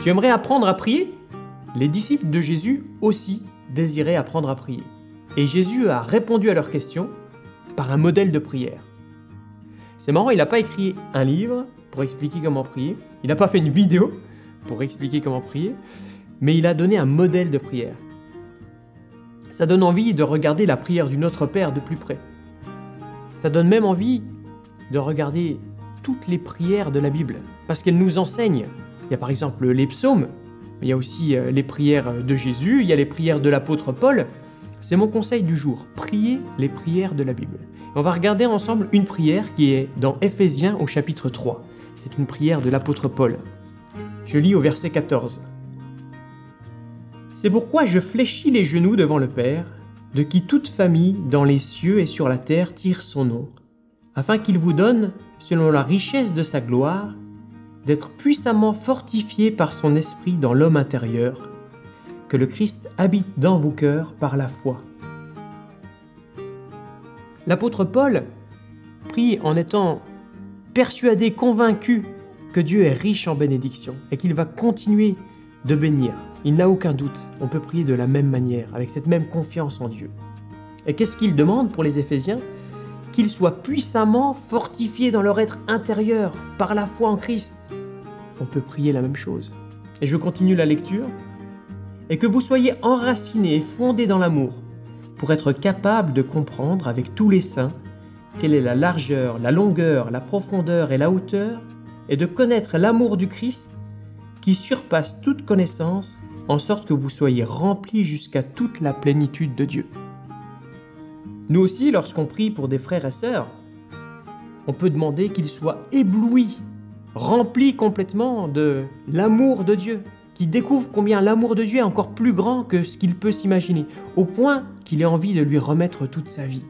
Tu aimerais apprendre à prier? Les disciples de Jésus aussi désiraient apprendre à prier. Et Jésus a répondu à leurs questions par un modèle de prière. C'est marrant, il n'a pas écrit un livre pour expliquer comment prier, il n'a pas fait une vidéo pour expliquer comment prier, mais il a donné un modèle de prière. Ça donne envie de regarder la prière du Notre Père de plus près. Ça donne même envie de regarder toutes les prières de la Bible, parce qu'elles nous enseignent. Il y a par exemple les psaumes, mais il y a aussi les prières de Jésus, il y a les prières de l'apôtre Paul. C'est mon conseil du jour, priez les prières de la Bible. Et on va regarder ensemble une prière qui est dans Éphésiens au chapitre 3. C'est une prière de l'apôtre Paul. Je lis au verset 14. « C'est pourquoi je fléchis les genoux devant le Père, de qui toute famille dans les cieux et sur la terre tire son nom, afin qu'il vous donne, selon la richesse de sa gloire, d'être puissamment fortifié par son esprit dans l'homme intérieur, que le Christ habite dans vos cœurs par la foi. » L'apôtre Paul prie en étant persuadé, convaincu que Dieu est riche en bénédictions et qu'il va continuer de bénir. Il n'a aucun doute, on peut prier de la même manière, avec cette même confiance en Dieu. Et qu'est-ce qu'il demande pour les Éphésiens? Qu'ils soient puissamment fortifiés dans leur être intérieur par la foi en Christ. On peut prier la même chose. Et je continue la lecture. « Et que vous soyez enracinés et fondés dans l'amour, pour être capables de comprendre avec tous les saints quelle est la largeur, la longueur, la profondeur et la hauteur, et de connaître l'amour du Christ qui surpasse toute connaissance, en sorte que vous soyez remplis jusqu'à toute la plénitude de Dieu. » Nous aussi, lorsqu'on prie pour des frères et sœurs, on peut demander qu'ils soient éblouis, remplis complètement de l'amour de Dieu, qu'ils découvrent combien l'amour de Dieu est encore plus grand que ce qu'il peut s'imaginer, au point qu'il ait envie de lui remettre toute sa vie.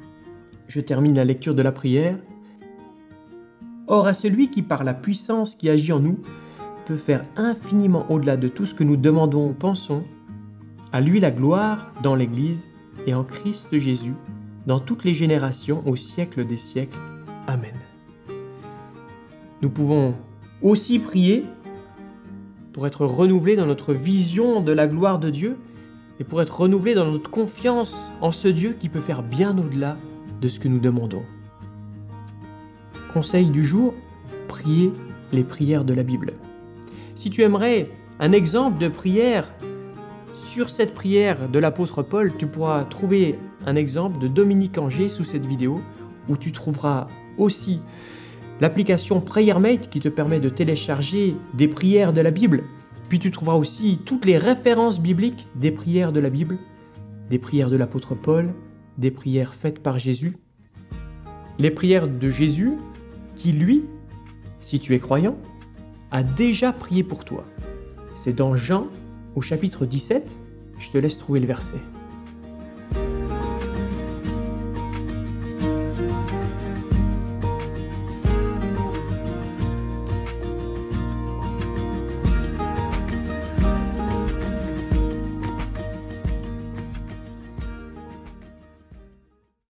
Je termine la lecture de la prière. « Or à celui qui, par la puissance qui agit en nous, peut faire infiniment au-delà de tout ce que nous demandons ou pensons, à lui la gloire dans l'Église et en Christ Jésus, dans toutes les générations, au siècle des siècles. Amen. » Nous pouvons aussi prier pour être renouvelés dans notre vision de la gloire de Dieu et pour être renouvelés dans notre confiance en ce Dieu qui peut faire bien au-delà de ce que nous demandons. Conseil du jour, priez les prières de la Bible. Si tu aimerais un exemple de prière sur cette prière de l'apôtre Paul, tu pourras trouver un exemple de Dominique Anger sous cette vidéo, où tu trouveras aussi l'application PrayerMate qui te permet de télécharger des prières de la Bible. Puis tu trouveras aussi toutes les références bibliques des prières de la Bible, des prières de l'apôtre Paul, des prières faites par Jésus, les prières de Jésus qui, lui, si tu es croyant, a déjà prié pour toi. C'est dans Jean au chapitre 17, je te laisse trouver le verset.